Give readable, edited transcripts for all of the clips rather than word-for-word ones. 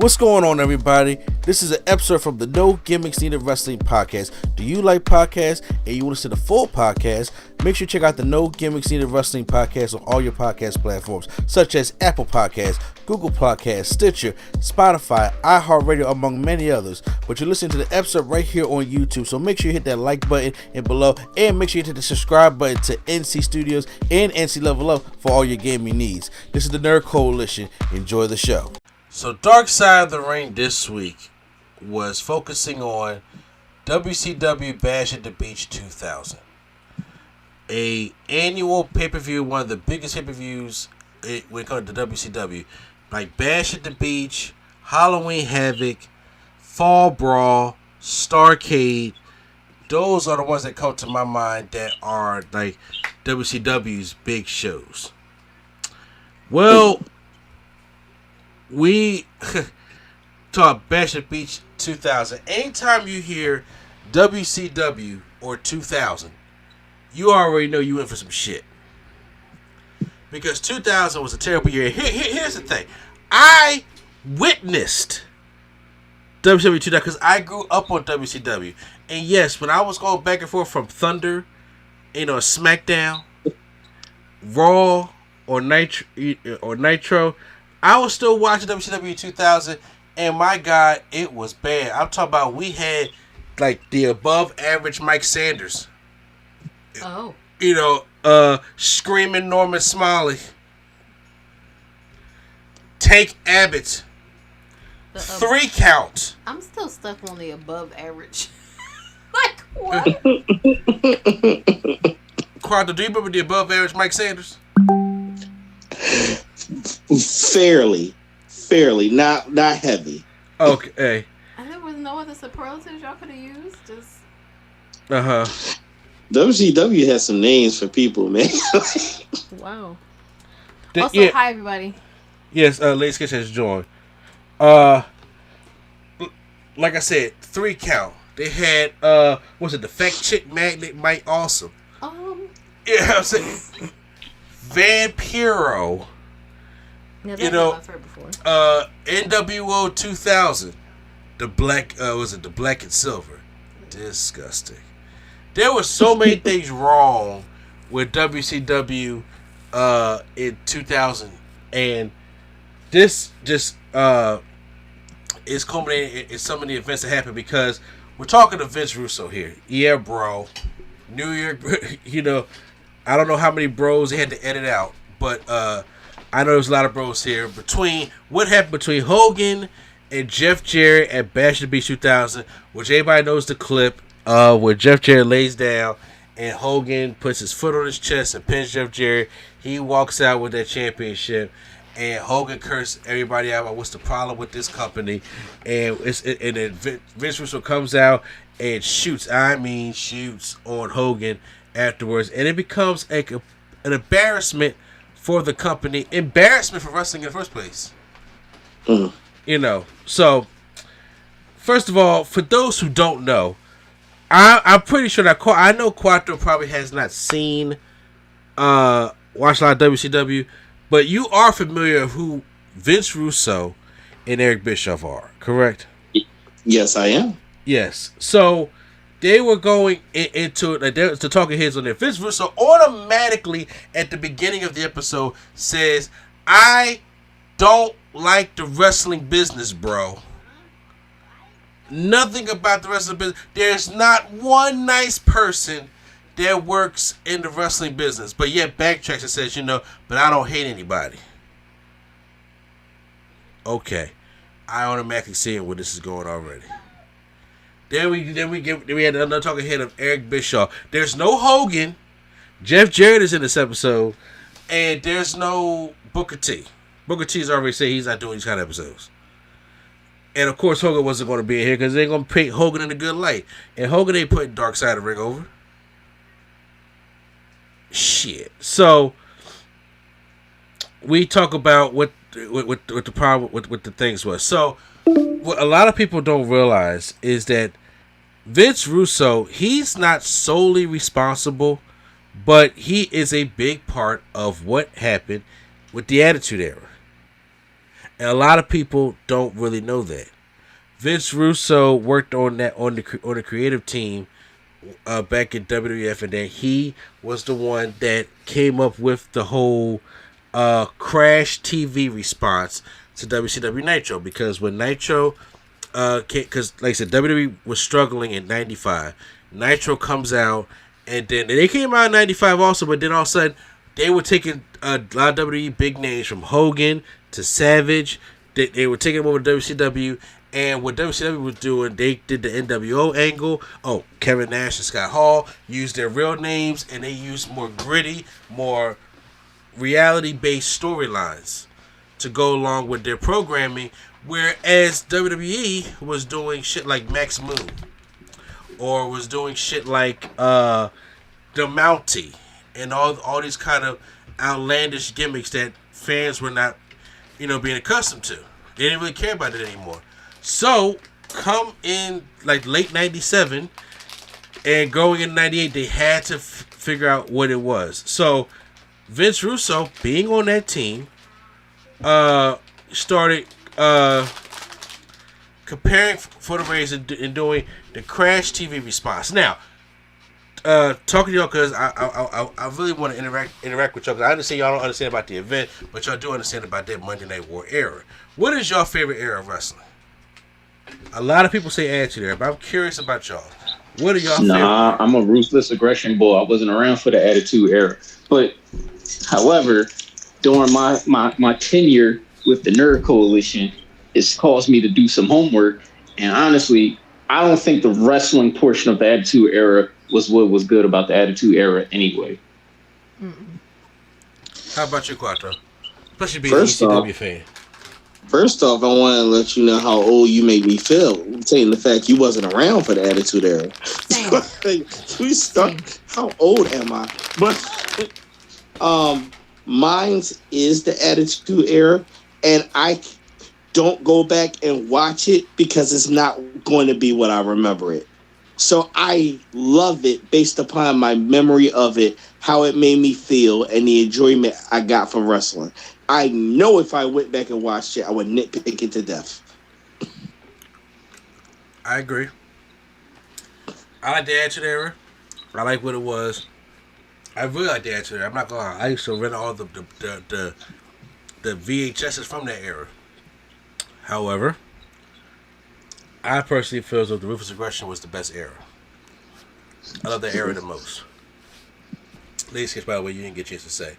What's going on, everybody? This is an episode from the No Gimmicks Needed Wrestling podcast. Do you like podcasts and you want to see the full podcast? Make sure you check out the No Gimmicks Needed Wrestling podcast on all your podcast platforms, such as Apple Podcasts, Google Podcasts, Stitcher, Spotify, iHeartRadio, among many others. But you're listening to the episode right here on YouTube, so make sure you hit that like button and below, and make sure you hit the subscribe button to NC Studios and NC Level Up for all your gaming needs. This is the Nerd Coalition. Enjoy the show. So Dark Side of the Ring this week was focusing on WCW Bash at the Beach 2000. A annual pay-per-view, one of the biggest pay-per-views when it comes to WCW. Like Bash at the Beach, Halloween Havoc, Fall Brawl, Starrcade. Those are the ones that come to my mind that are like WCW's big shows. Well, we talk Bash at the Beach 2000. Anytime you hear WCW or 2000, you already know you in for some shit. Because 2000 was a terrible year. Here's the thing. I witnessed WCW 2000 because I grew up on WCW. And yes, when I was going back and forth from Thunder, Smackdown, Raw, or Nitro, I was still watching WCW 2000, and my God, it was bad. I'm talking about we had like the above average Mike Sanders. Oh. Screaming Norman Smiley. Tank Abbott. 3 count. I'm still stuck on the above average. Like what? Quadro, do you remember the above average Mike Sanders? Fairly, not heavy. Okay. And there was no other superlatives y'all could have used. Just WCW has some names for people, man. Wow. Also, hi everybody. Yes, Lady Sketch has joined. Like I said, 3 count. They had the Fat Chick Magnet Mike Awesome. Yeah, I'm saying Vampiro. Yeah, I've heard before. NWO 2000. The black the black and silver. Disgusting. There were so many things wrong with WCW in 2000, and this just is culminating in some of the events that happened because we're talking to Vince Russo here. Yeah, bro. New York, I don't know how many bros they had to edit out, but I know there's a lot of bros here. Between what happened between Hogan and Jeff Jarrett at Bash at the Beach 2000, which everybody knows the clip where Jeff Jarrett lays down and Hogan puts his foot on his chest and pins Jeff Jarrett. He walks out with that championship, and Hogan cursed everybody out about what's the problem with this company, and then Vince Russo comes out and shoots on Hogan afterwards, and it becomes an embarrassment for the company, embarrassment for wrestling in the first place. So first of all, for those who don't know, I'm pretty sure that I know Quattro probably has not seen watched a lot of WCW, but you are familiar with who Vince Russo and Eric Bischoff are, correct? Yes, I am. Yes. So they were going into the talking heads on there. Vince Russo automatically at the beginning of the episode says, "I don't like the wrestling business, bro. Nothing about the wrestling business. There's not one nice person that works in the wrestling business." But yet backtracks and says, but I don't hate anybody. Okay. I automatically see where this is going already. Then we had another talking head of Eric Bischoff. There's no Hogan. Jeff Jarrett is in this episode. And there's no Booker T. Booker T's already said he's not doing these kind of episodes. And of course Hogan wasn't going to be in here because they're going to paint Hogan in a good light. And Hogan ain't putting Dark Side of the Ring over. Shit. So we talk about what the problem with the things was. So what a lot of people don't realize is that Vince Russo, he's not solely responsible, but he is a big part of what happened with the Attitude Era. And a lot of people don't really know that. Vince Russo worked on the creative team back in WWF, and then he was the one that came up with the whole Crash TV response to WCW Nitro. Because when Nitro, because like I said, WWE was struggling in '95. Nitro comes out, and then they came out in '95 also, but then all of a sudden they were taking a lot of WWE big names from Hogan to Savage. They were taking them over to WCW. And what WCW was doing, they did the NWO angle. Oh, Kevin Nash and Scott Hall used their real names, and they used more gritty, more reality-based storylines to go along with their programming. Whereas WWE was doing shit like Max Moon, or was doing shit like the Mountie, and all these kind of outlandish gimmicks that fans were not, being accustomed to. They didn't really care about it anymore. So, come in like late 97 and going in 98, they had to figure out what it was. So, Vince Russo, being on that team, started comparing for the Rays and doing the Crash TV response. Now, talking to y'all because I really want to interact with y'all because I understand y'all don't understand about the event, but y'all do understand about that Monday Night War era. What is your favorite era of wrestling? A lot of people say Attitude Era, but I'm curious about y'all. What are y'all favorite? I'm a ruthless aggression boy. I wasn't around for the Attitude Era. But, however, during my tenure with the Nerd Coalition, it's caused me to do some homework. And honestly, I don't think the wrestling portion of the Attitude Era was what was good about the Attitude Era anyway. How about you, Quattro? Especially being an ECW fan. First off, I want to let you know how old you make me feel. Saying the fact you wasn't around for the Attitude Era. We start. How old am I? But mine's is the Attitude Era, and I don't go back and watch it because it's not going to be what I remember it. So I love it based upon my memory of it, how it made me feel, and the enjoyment I got from wrestling. I know if I went back and watched it, I would nitpick it to death. I agree. I like the Attitude Era. I like what it was. I really like the Attitude Era. I'm not gonna lie. I used to rent all the VHSs from that era. However, I personally feel as though the Ruthless Aggression was the best era. I love that era the most. Ladies, by the way, you didn't get a chance to say.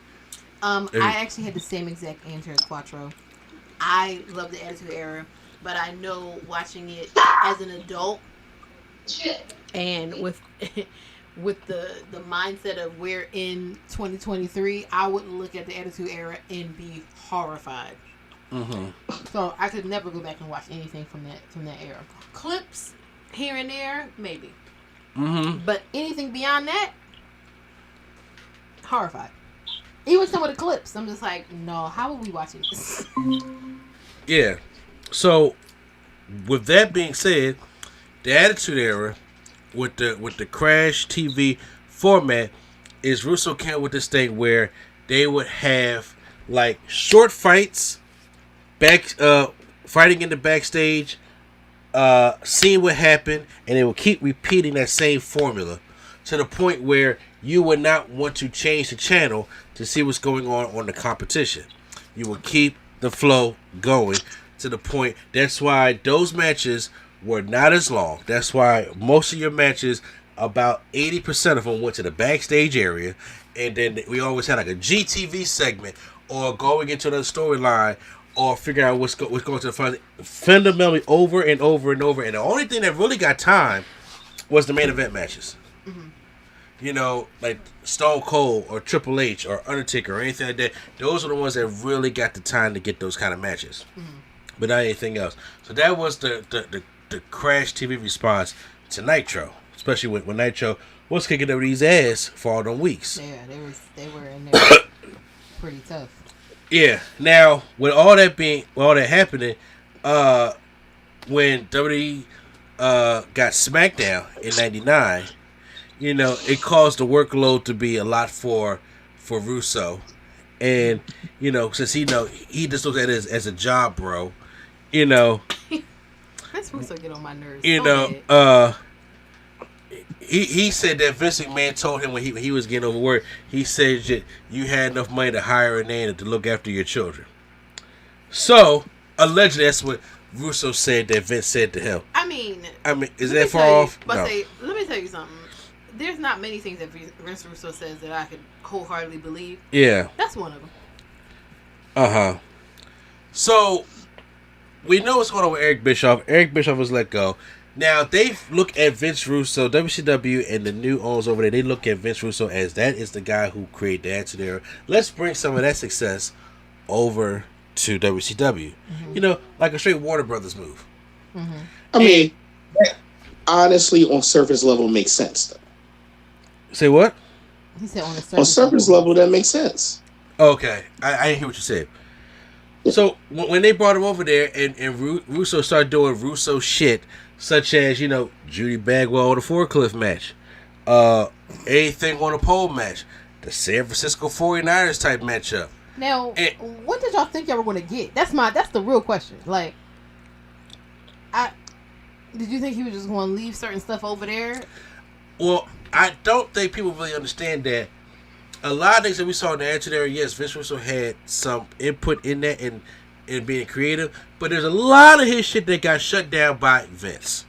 I actually had the same exact answer as Quattro. I love the Attitude Era, but I know watching it as an adult and with the mindset of we're in 2023, I wouldn't look at the Attitude Era and be horrified. Mm-hmm. So I could never go back and watch anything from that era. Clips here and there, maybe. Mm-hmm. But anything beyond that, horrified. Even some of the clips, I'm just like, no, how are we watching this? Yeah. So, with that being said, the Attitude Era, with the Crash TV format, is Russo came with this thing where they would have like short fights, fighting in the backstage, seeing what happened, and they would keep repeating that same formula to the point where you would not want to change the channel to see what's going on the competition. You will keep the flow going to the point. That's why those matches were not as long. That's why most of your matches, about 80% of them went to the backstage area, and then we always had like a GTV segment or going into another storyline or figuring out what's going to the front, fundamentally over and over and over. And the only thing that really got time was the main event matches. Mm-hmm. You know, like Stone Cold or Triple H or Undertaker or anything like that. Those are the ones that really got the time to get those kind of matches. Mm-hmm. But not anything else. So that was the Crash TV response to Nitro. Especially when Nitro was kicking everybody's ass for all them weeks. Yeah, they were in there pretty tough. Yeah. Now, with all that happening, when WWE got Smackdown in '99, you know, it caused the workload to be a lot for Russo, And, since he just looks at it as a job, bro, Vince Russo get on my nerves. He said that Vince McMahon told him when he was getting overworked, he said that you had enough money to hire a nanny to look after your children. So, allegedly, that's what Russo said that Vince said to him. I mean, is that far off? No. Let me tell you something. There's not many things that Vince Russo says that I could wholeheartedly believe. Yeah. That's one of them. Uh-huh. So, we know what's going on with Eric Bischoff. Eric Bischoff was let go. Now, they look at Vince Russo, WCW, and the new owners over there, they look at Vince Russo as that is the guy who created the Attitude Era. Let's bring some of that success over to WCW. Mm-hmm. Like a straight Warner Brothers move. Mm-hmm. I mean, honestly, on surface level, makes sense. Though. Say what? He said on surface level, that makes sense. Okay. I didn't hear what you said. So, when they brought him over there and Russo started doing Russo shit, such as, Judy Bagwell on the forklift match, anything on a pole match, the San Francisco 49ers type matchup. Now, what did y'all think y'all were going to get? That's the real question. Like, did you think he was just going to leave certain stuff over there? Well, I don't think people really understand that. A lot of things that we saw in the Attitude Era, yes, Vince Russo had some input in that and being creative, but there's a lot of his shit that got shut down by Vince.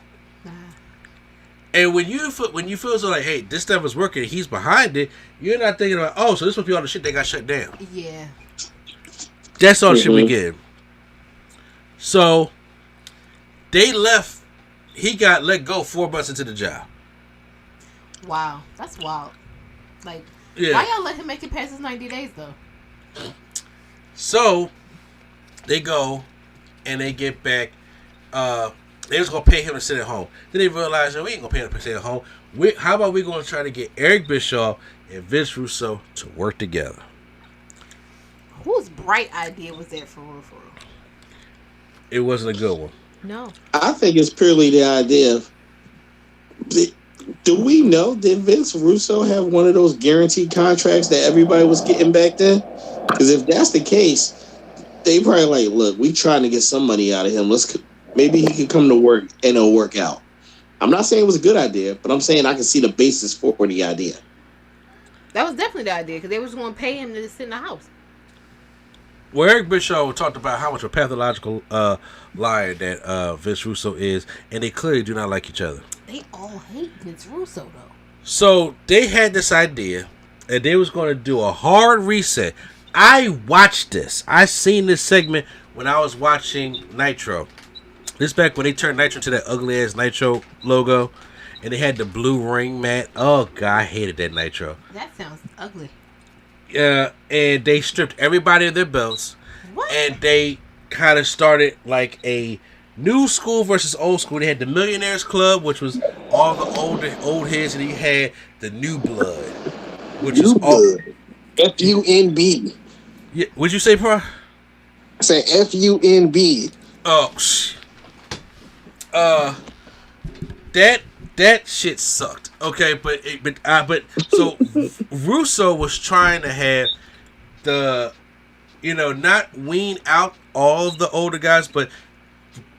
And when you feel so like, hey, this stuff is working, he's behind it, you're not thinking about, oh, so this must be all the shit that got shut down. Yeah. That's all the shit we get. So, they left, he got let go 4 months into the job. Wow, that's wild. Like, yeah. Why y'all let him make it past his 90 days, though? So, they go, and they get back, they was going to pay him to sit at home. Then they realized, we ain't going to pay him to sit at home. How about we going to try to get Eric Bischoff and Vince Russo to work together? Whose bright idea was that for real? It wasn't a good one. No. I think it's purely the idea of, do we know, did Vince Russo have one of those guaranteed contracts that everybody was getting back then? Because if that's the case, they probably like, look, we trying to get some money out of him. Maybe he could come to work and it'll work out. I'm not saying it was a good idea, but I'm saying I can see the basis for the idea. That was definitely the idea, because they was going to pay him to sit in the house. Well, Eric Bischoff talked about how much a pathological liar that Vince Russo is, and they clearly do not like each other. They all hate Vince Russo, though. So they had this idea, and they was going to do a hard reset. I watched this. I seen this segment when I was watching Nitro. This back when they turned Nitro into that ugly ass Nitro logo, and they had the blue ring mat. Oh God, I hated that Nitro. That sounds ugly. Yeah, and they stripped everybody of their belts. What? And they kind of started like a new school versus old school. They had the Millionaires Club, which was all the old heads, and you had the New Blood, which is all FUNB. Yeah, what'd you say, Pro? I said FUNB. Oh, that shit sucked. Okay, but so Russo was trying to have the, not wean out all of the older guys, but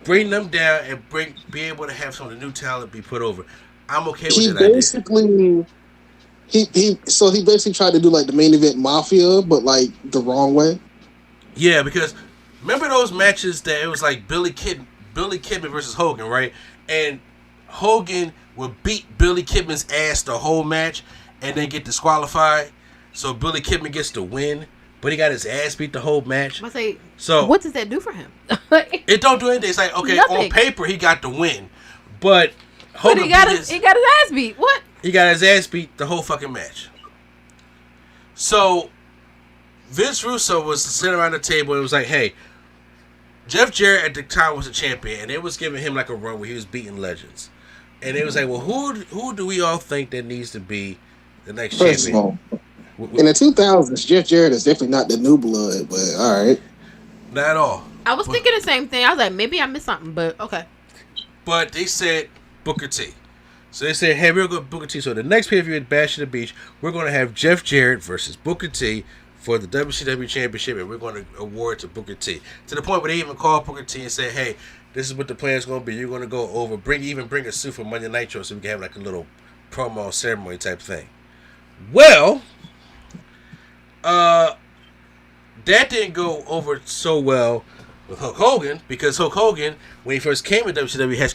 bring them down and be able to have some of the new talent be put over. I'm okay with that idea. So he basically tried to do like the main event Mafia, but like the wrong way. Yeah, because remember those matches that it was like Billy Kidman versus Hogan, right? And Hogan would beat Billy Kidman's ass the whole match and then get disqualified. So Billy Kidman gets to win, but he got his ass beat the whole match. I say, so what does that do for him? It don't do anything. It's like, okay, nothing. On paper he got the win, but Hogan he got his ass beat. What? He got his ass beat the whole fucking match. So Vince Russo was sitting around the table and was like, hey, Jeff Jarrett at the time was a champion, and it was giving him like a run where he was beating legends. And it was like, well, who do we all think that needs to be the next First champion? of all, in the 2000s, Jeff Jarrett is definitely not the new blood, but all right. Not at all. I was thinking the same thing. I was like, maybe I missed something, but okay. But they said Booker T. So they said, hey, we're going to Booker T. So the next pay-per-view at Bash at the Beach, we're going to have Jeff Jarrett versus Booker T for the WCW Championship, and we're going to award it to Booker T. To the point where they even called Booker T and said, hey, this is what the plan's going to be. You're going to go over, bring a suit for Monday Nitro so we can have like a little promo ceremony type thing. Well, that didn't go over so well with Hulk Hogan, because Hulk Hogan, when he first came to WCW, has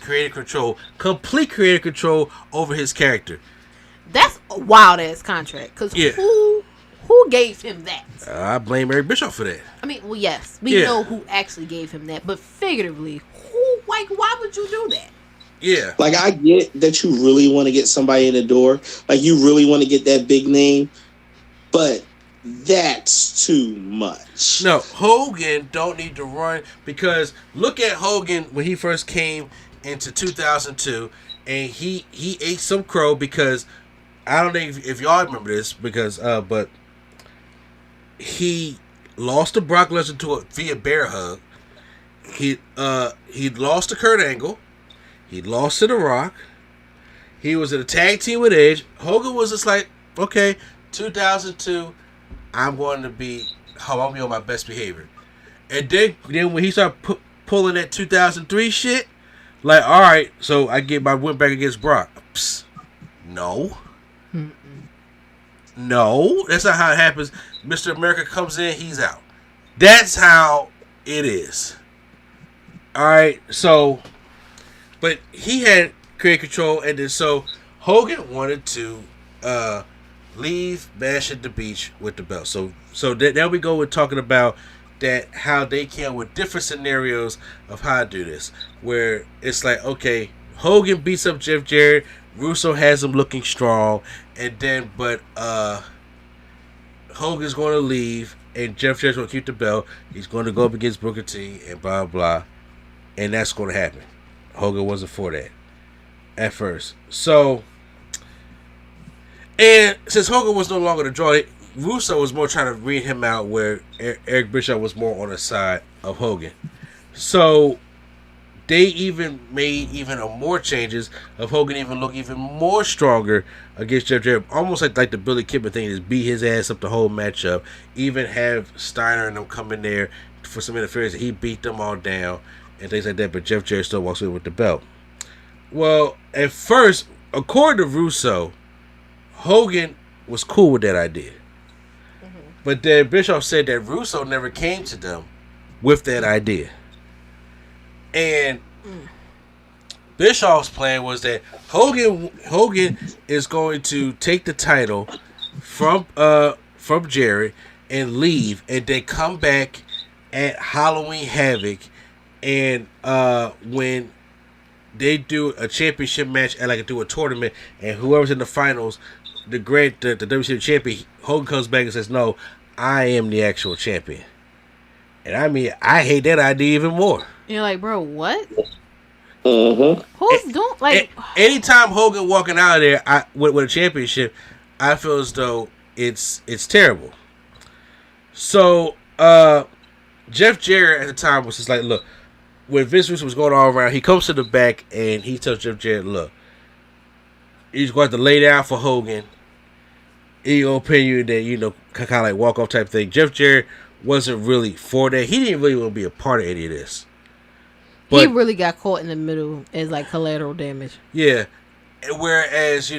complete creative control over his character. That's a wild ass contract. Because who gave him that? I blame Eric Bischoff for that. I mean, well, yes, we know who actually gave him that, but figuratively, why would you do that? Yeah. Like, I get that you really want to get somebody in the door. Like, you really want to get that big name, but that's too much. No, Hogan don't need to run, because look at Hogan when he first came into 2002, and he ate some crow, because I don't know if y'all remember this, because but he lost to Brock Lesnar via bear hug. He lost to Kurt Angle. He lost to The Rock. He was in a tag team with Edge. Hogan was just like, okay, 2002. I'm going to be on my best behavior. And then when he started pulling that 2003 shit, like, all right, so I get my win back against Brock. Psst. No. No, that's not how it happens. Mr. America comes in, he's out. That's how it is. All right, so, but he had creative control, and then so Hogan wanted to leave Bash at the Beach with the belt. So there we go with talking about that, how they came with different scenarios of how to do this, where it's like, okay, Hogan beats up Jeff Jarrett, Russo has him looking strong, and then but Hogan's going to leave, and Jeff Jarrett's going to keep the belt. He's going to go up against Booker T, and blah blah, and that's going to happen. Hogan wasn't for that at first. So, and since Hogan was no longer the draw, Russo was more trying to read him out, where Eric Bischoff was more on the side of Hogan. So they even made more changes of Hogan even look even more stronger against Jeff Jarrett, almost like the Billy Kidman thing, just beat his ass up the whole matchup. Even have Steiner and them come in there for some interference, and he beat them all down and things like that. But Jeff Jarrett still walks away with the belt. Well, at first, according to Russo, Hogan was cool with that idea. Mm-hmm. But then Bischoff said that Russo never came to them with that idea. And Bischoff's plan was that Hogan is going to take the title from Jarrett and leave, and then come back at Halloween Havoc, and when they do a championship match and do a tournament, and whoever's in the finals, the WCW champion, Hogan comes back and says, "No, I am the actual champion." And I mean, I hate that idea even more. You're like, bro, what? Mm-hmm. Who's doing anytime Hogan walking out of there with a championship, I feel as though it's terrible. So Jeff Jarrett at the time was just like, look, when Vince Russo was going all around, he comes to the back and he tells Jeff Jarrett, look, he's going to lay down for Hogan. He's going to pay you, and then, kind of like walk off type thing. Jeff Jarrett wasn't really for that. He didn't really want to be a part of any of this. But he really got caught in the middle as collateral damage. Yeah. Whereas,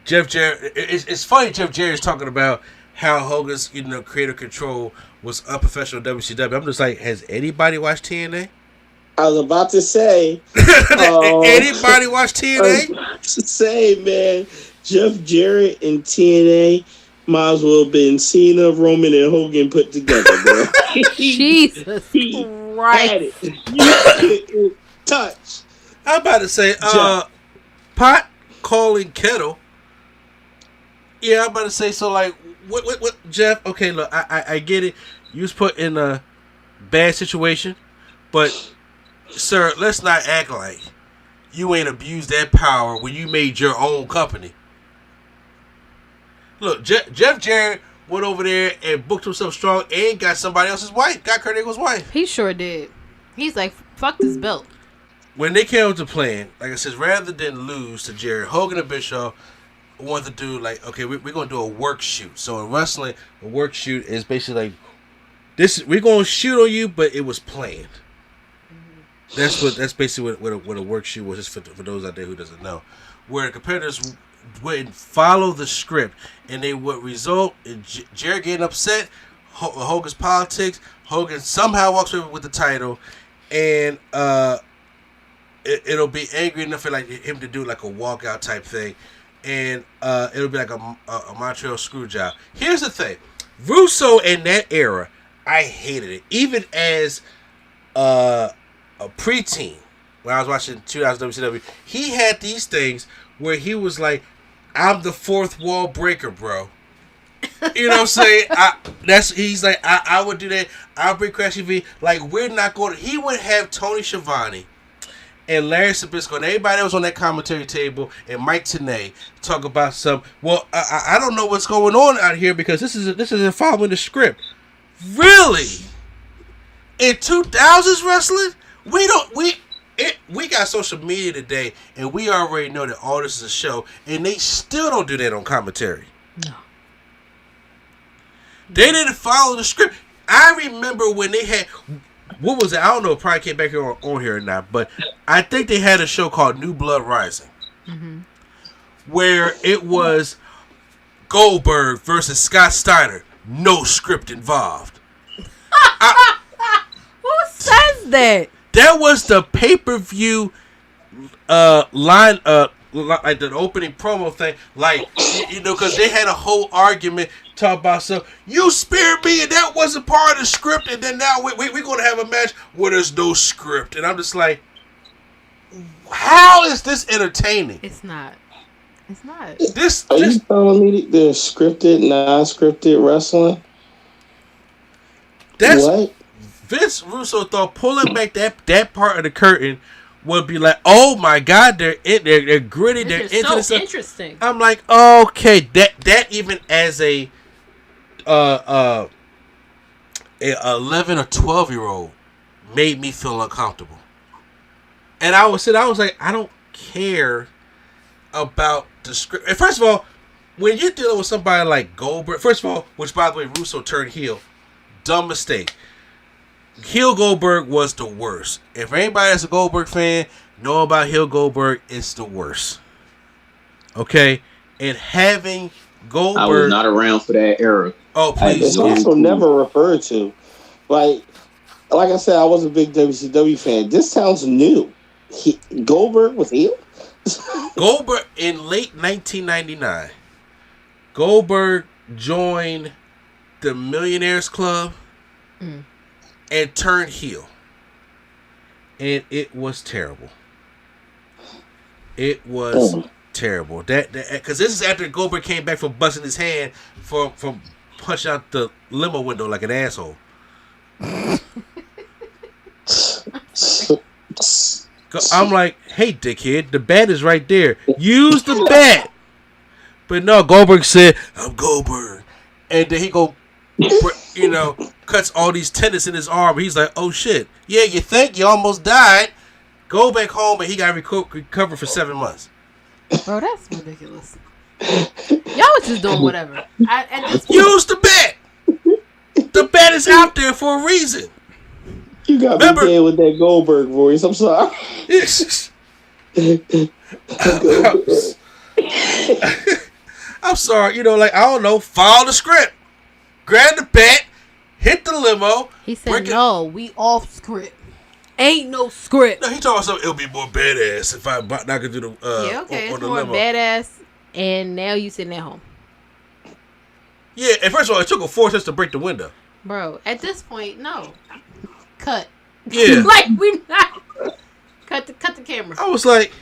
Jeff Jarrett, it's funny Jeff Jarrett's talking about how Hogan's, creative control was unprofessional WCW. I'm just like, has anybody watched TNA? I was about to say. Anybody watch TNA? I was about to say, man, Jeff Jarrett and TNA might as well have been Cena, Roman, and Hogan put together, bro. Jesus Christ. Touch. I'm about to say, pot calling kettle. Yeah, I'm about to say, so what, Jeff? Okay, look, I get it. You was put in a bad situation, but, sir, let's not act like you ain't abused that power when you made your own company. Look, Jeff Jarrett went over there and booked himself strong and got somebody else's wife. Got Kurt Angle's wife. He sure did. He's like, fuck this belt. When they came up to plan, like I said, rather than lose to Jarrett, Hogan and Bischoff wanted to do like, okay, we're gonna do a work shoot. So in wrestling, a work shoot is basically like this. We're gonna shoot on you, but it was planned. That's basically what a work shoot was. Just for those out there who doesn't know, where the competitors wouldn't follow the script, and they would result in Jared getting upset. Hogan's politics. Hogan somehow walks away with the title, and it'll be angry enough for like him to do like a walkout type thing, and it'll be like a Montreal screw job. Here's the thing, Russo in that era, I hated it. Even as a preteen, when I was watching 2000 WCW, he had these things where he was like, "I'm the fourth wall breaker, bro." You know what I'm saying? He's like, I would do that. I'll bring Crash TV. Like, we're not going to. He would have Tony Schiavone and Larry Sabisco and everybody that was on that commentary table and Mike Tenay talk about some. Well, I don't know what's going on out here because this isn't following the script. Really? In 2000s wrestling, we got social media today, and we already know that all this is a show, and they still don't do that on commentary. No. They didn't follow the script. I remember when they had, what was it? I don't know if it probably came back here on here or not, but I think they had a show called New Blood Rising, where it was Goldberg versus Scott Steiner. No script involved. Who says that? That was the pay-per-view line, like the opening promo thing, like, you know, because they had a whole argument talk about stuff. You speared me, and that wasn't part of the script, and then now we're going to have a match where there's no script, and I'm just like, how is this entertaining? It's not. It's not. Are you telling me there's scripted, non-scripted wrestling? That's what Vince Russo thought pulling back that part of the curtain would be like, oh my God, they're gritty, they're into so interesting. I'm like, okay, that even as a 11 or 12-year-old made me feel uncomfortable. And I was like, I don't care about the script. And first of all, when you're dealing with somebody like Goldberg, first of all, which by the way, Russo turned heel, dumb mistake. Heel Goldberg was the worst. If anybody that's a Goldberg fan know about heel Goldberg, it's the worst. Okay? And having Goldberg... I was not around for that era. Oh, please. It's also never referred to. Like I said, I was a big WCW fan. This sounds new. Goldberg was heel? Goldberg, in late 1999, Goldberg joined the Millionaires Club and turned heel. And it was terrible. It was terrible. That because this is after Goldberg came back from busting his hand from punching out the limo window like an asshole. I'm like, hey, dickhead, the bat is right there. Use the bat. But no, Goldberg said, I'm Goldberg. And then he cuts all these tendons in his arm. He's like, oh, shit. Yeah, you think you almost died. Go back home, and he got recovered for 7 months. Bro, that's ridiculous. Y'all was just doing whatever. Use the bat. The bat is out there for a reason. You got me dead with that Goldberg voice. I'm sorry. I'm sorry. I don't know. Follow the script. Grab the bat. Hit the limo. He said, no, we off script. Ain't no script. No, he talking about something. It'll be more badass if I knock it through the it's the more limo. badass. And now you sitting at home. Yeah, and first of all, it took a force to break the window. Bro, at this point, no. Cut. Yeah. Like, we not. Cut the camera. I was like,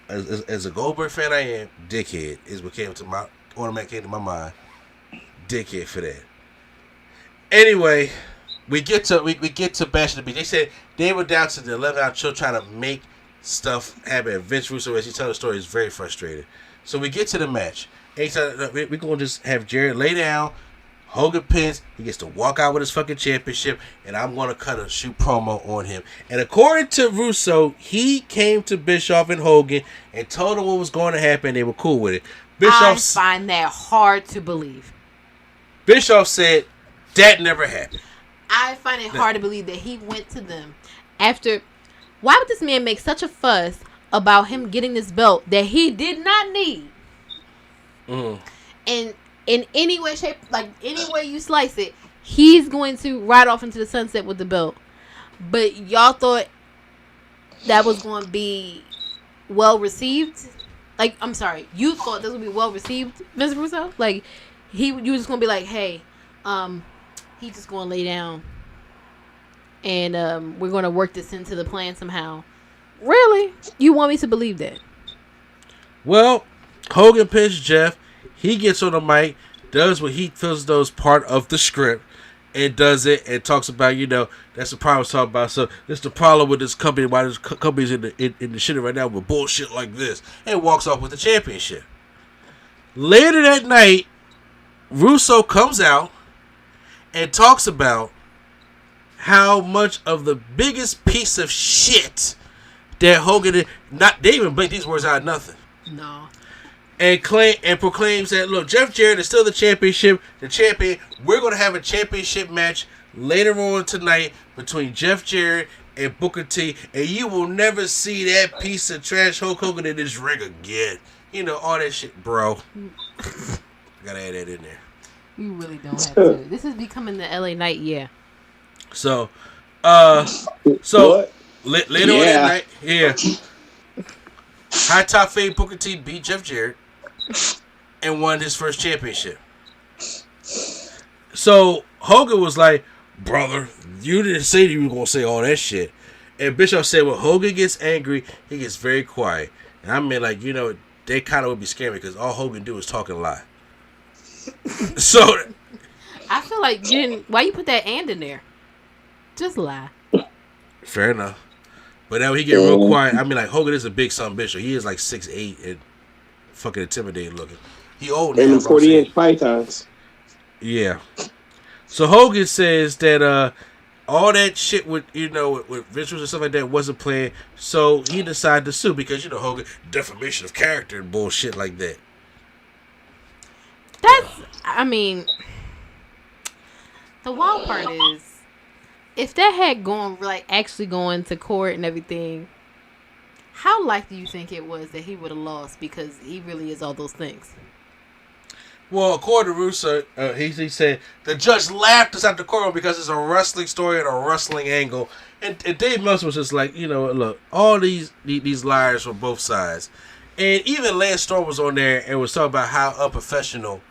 as a Goldberg fan I am, dickhead is what came to my mind. Dickhead for that. Anyway, we get to Bash at the Beach. They said they were down to the 11th show trying to make stuff happen. Vince Russo, as he tells the story, is very frustrated. So we get to the match. We're going to just have Jared lay down, Hogan pins. He gets to walk out with his fucking championship, and I'm going to cut a shoot promo on him. And according to Russo, he came to Bischoff and Hogan and told them what was going to happen. They were cool with it. I find that hard to believe. Bischoff said that never happened. I find it hard to believe that he went to them after. Why would this man make such a fuss about him getting this belt that he did not need? And in any way, shape, like any way you slice it, he's going to ride off into the sunset with the belt. But y'all thought that was going to be well received? Like, I'm sorry, you thought this would be well received, Ms. Russo? Like, you were just going to be like, hey, he's just going to lay down. And we're going to work this into the plan somehow. Really? You want me to believe that? Well, Hogan pins Jeff. He gets on the mic, does what he feels though is part of the script, and does it, and talks about, that's the problem I was talking about. So this is the problem with this company, why this company's in the shit right now with bullshit like this, and walks off with the championship. Later that night, Russo comes out and talks about how much of the biggest piece of shit that Hogan did, they even blink these words out of nothing. No. And proclaims that, look, Jeff Jarrett is still the champion. We're going to have a championship match later on tonight between Jeff Jarrett and Booker T, and you will never see that piece of trash Hulk Hogan in this ring again. All that shit, bro. Gotta add that in there. You really don't have to. This is becoming the LA Night, yeah. So, later on that night, High Top Fame Booker T beat Jeff Jarrett and won his first championship. So Hogan was like, brother, you didn't say you were going to say all that shit. And Bischoff said, when Hogan gets angry, he gets very quiet. And I mean, like, they kind of would be scared because all Hogan do is talk and lie. So I feel like why you put that and in there? Just lie. Fair enough. But now he get real quiet. I mean, like, Hogan is a big son Bishop. He is like 6'8" and fucking intimidating looking. He old now. And 40-inch pythons. Yeah. So Hogan says that all that shit with with rituals and stuff like that wasn't planned. So he decided to sue because Hogan, defamation of character and bullshit like that. I mean, the wild part is, if that had actually gone to court and everything, how likely do you think it was that he would have lost because he really is all those things? Well, according to Russo, he said the judge laughed us out the courtroom because it's a wrestling story and a wrestling angle. And Dave Meltzer was just like, look, all these liars from both sides. And even Lance Storm was on there and was talking about how unprofessional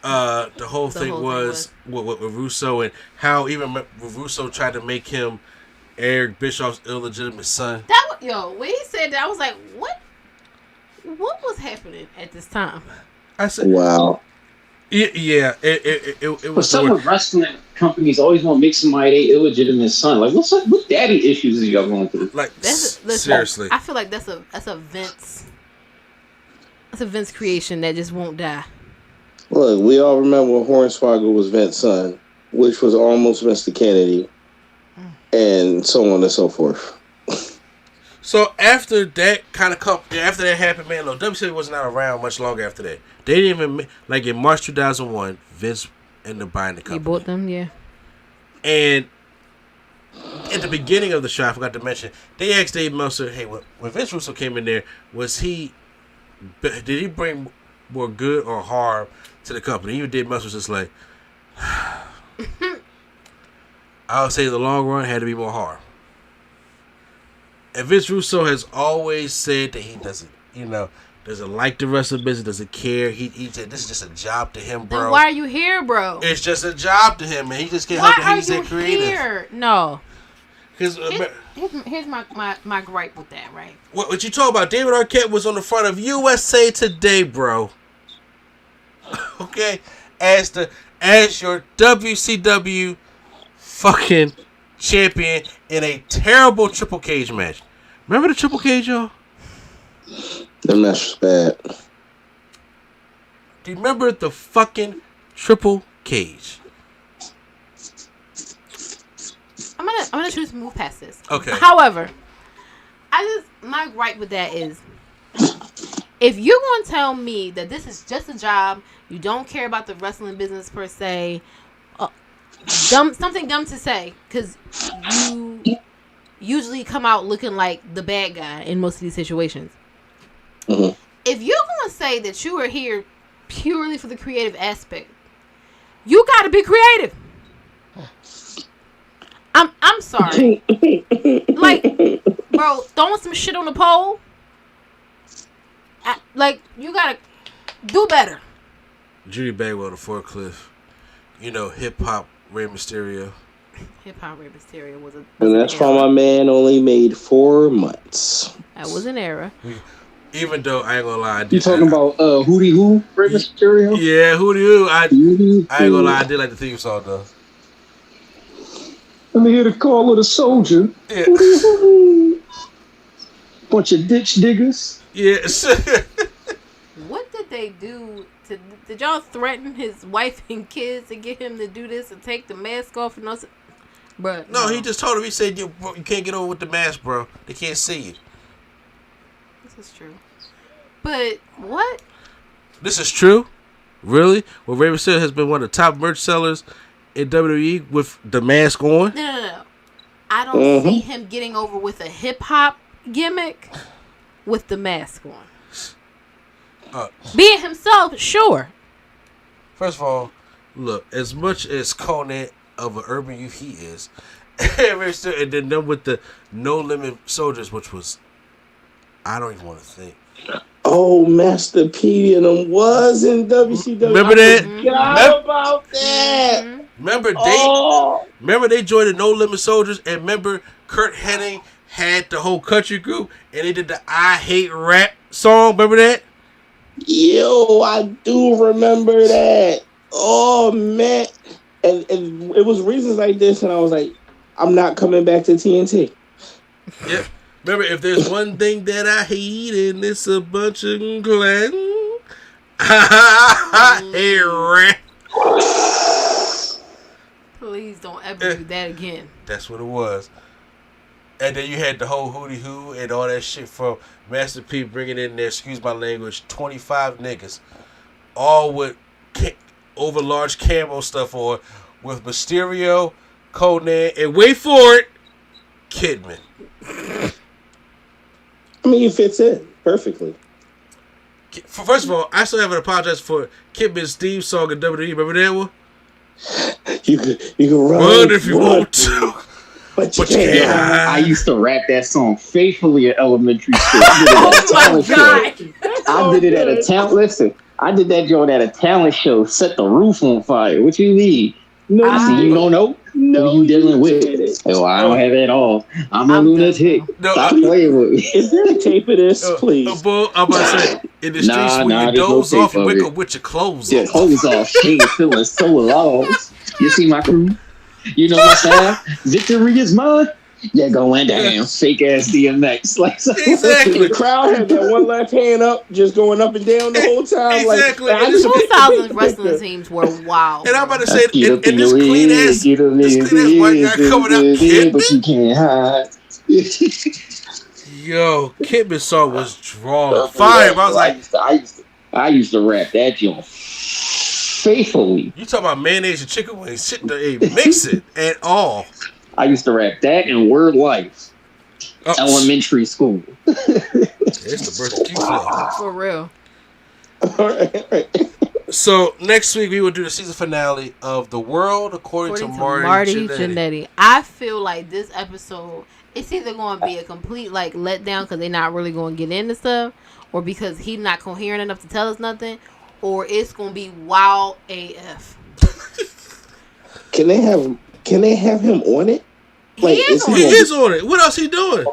the whole thing was with Russo, and how even Russo tried to make him Eric Bischoff's illegitimate son. When he said that, I was like, what was happening at this time? I said, wow. Yeah, it was. But some of wrestling companies always want to make somebody their illegitimate son. Like, what daddy issues are y'all going through? Like, seriously, I feel like that's a Vince creation that just won't die. Look, we all remember Hornswoggle was Vince's son, which was almost Mr. Kennedy, and so on and so forth. So after that after that happened, man, look, WCW was not around much longer after that. They didn't even, like in March 2001, Vince ended up buying the company. He bought them, yeah. And at the beginning of the show, I forgot to mention, they asked Dave Meltzer, hey, when Vince Russo came in there, did he bring more good or harm to the company? Even Dave Meltzer was just like, I would say the long run had to be more harm. And Vince Russo has always said that he doesn't like the wrestling business, doesn't care. He said this is just a job to him, bro. Then why are you here, bro? It's just a job to him, man. He just can't help it. He's that creative. Here? No. Here's my gripe with that, right? What you talk about? David Arquette was on the front of USA Today, bro. Okay, as your WCW fucking champion in a terrible triple cage match. Remember the triple cage, y'all? The match was bad. Do you remember the fucking triple Cage. I'm gonna choose to move past this. Okay. However, my gripe with that is, if you're gonna tell me that this is just a job, you don't care about the wrestling business per se, something dumb to say, because you usually come out looking like the bad guy in most of these situations. Mm-hmm. If you're gonna say that you are here purely for the creative aspect, you gotta be creative. I'm sorry. Like, bro, throwing some shit on the pole. Like, you gotta do better. Judy Bagwell, the forklift. You know, hip hop Rey Mysterio. Hip hop Rey Mysterio was and that's why my man only made 4 months. That was an era. Even though I ain't gonna lie, You talking about Hootie Who, Rey Mysterio? Yeah, Hootie Who. I ain't gonna lie, I did like the theme song though. Let me hear the call of the soldier. Yeah. Bunch of ditch diggers. Yes. What did they do? Did y'all threaten his wife and kids to get him to do this and take the mask off and all? Bruh, no, he just told him. He said, you can't get over with the mask, bro. They can't see you. This is true. But what? This is true? Really? Well, Rey Mysterio has been one of the top merch sellers in WWE with the mask on. No. I don't see him getting over with a hip hop gimmick with the mask on. Being himself, sure. First of all, look, as much as Conan of an urban youth he is, and then them with the No Limit Soldiers, which was, I don't even want to think. Oh, Master P and them was in WCW. Remember that? Forgot about that. Remember they joined the No Limit Soldiers, and remember Kurt Hennig had the whole country group, and they did the I Hate Rap song. Remember that? Yo, I do remember that. Oh, man. And it was reasons like this, and I was like, I'm not coming back to TNT. Yep. Remember, if there's one thing that I hate, and it's a bunch of glam, I hate rap. Please don't ever do that again. That's what it was. And then you had the whole Hootie Who and all that shit from Master P bringing in there, excuse my language, 25 niggas. All with over large camo stuff on, with Mysterio, Conan, and wait for it, Kidman. I mean, it fits in perfectly. First of all, I still haven't apologized for Kidman's theme song in WWE. Remember that one? You can run if you want to. But you can't. I used to rap that song faithfully at elementary school. I did it at a talent. Listen, I did that joint at a talent show. Set the roof on fire. What you mean? No, I see you don't know. No, who you dealing with? Oh, I don't have it all. I'm a lunatic. Stop playing with me. Is there a tape of this, please? I'm about to say, in the streets when you doze off, you wake up with your clothes off. Clothes off. She ain't feeling so lost. You see my crew? You know my style? Victory is mine. You're going down. Fake ass DMX. Like, so. Exactly. The crowd had that one left hand up, just going up and down the whole time. Exactly. Like, 2000s wrestling teams were wild. And I'm about to say, and this clean ass white guy coming out, Kidman. But you can't hide. Yo, Kidman's song was drawn fire. I was like, I used to rap that joint faithfully. You talking about mayonnaise and chicken wings? Shit, mix it and all. I used to rap that and Word Life. Elementary school. It's the birthday flow. For real. All right. So next week we will do the season finale of The World According to Marty Jannetty. I feel like this episode, it's either going to be a complete like letdown because they're not really going to get into stuff, or because he's not coherent enough to tell us nothing, or it's going to be wild AF. Can they have him on it? Like, he is on it. What else he doing?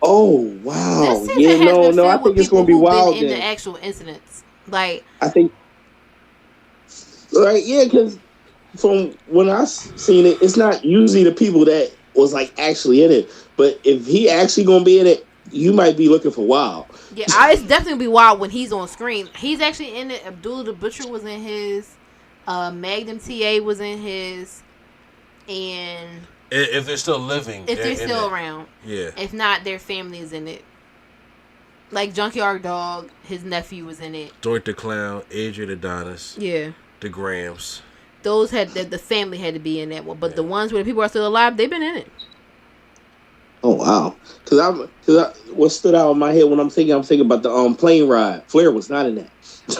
Oh wow! Yeah, no. I think it's going to be wild. In the actual incidents, like I think, right? Yeah, because from when I seen it, it's not usually the people that was like actually in it. But if he actually going to be in it, you might be looking for wild. Yeah, it's definitely gonna be wild when he's on screen. He's actually in it. Abdullah the Butcher was in his. Magnum TA was in his, and if they're still living, if they're still around, yeah. If not, their family is in it. Like Junkyard Dog, his nephew was in it. Doink the Clown, Adrian Adonis, yeah, the Grams. Those had the family had to be in that one, but the ones where the people are still alive, they've been in it. Oh wow! Because what stood out in my head when I'm thinking about the plane ride. Flair was not in that.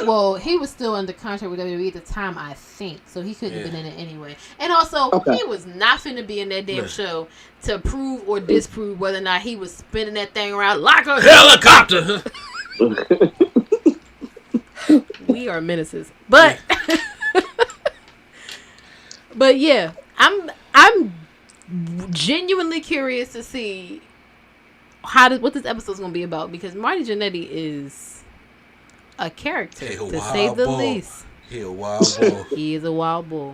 Well, he was still under contract with WWE at the time, I think, so he couldn't have been in it anyway. And also, he was not finna be in that damn show to prove or disprove whether or not he was spinning that thing around like a helicopter. We are menaces, but but yeah, I'm genuinely curious to see what this episode's gonna be about, because Marty Jannetty is a character, to say the least. He a wild bull. He is a wild bull.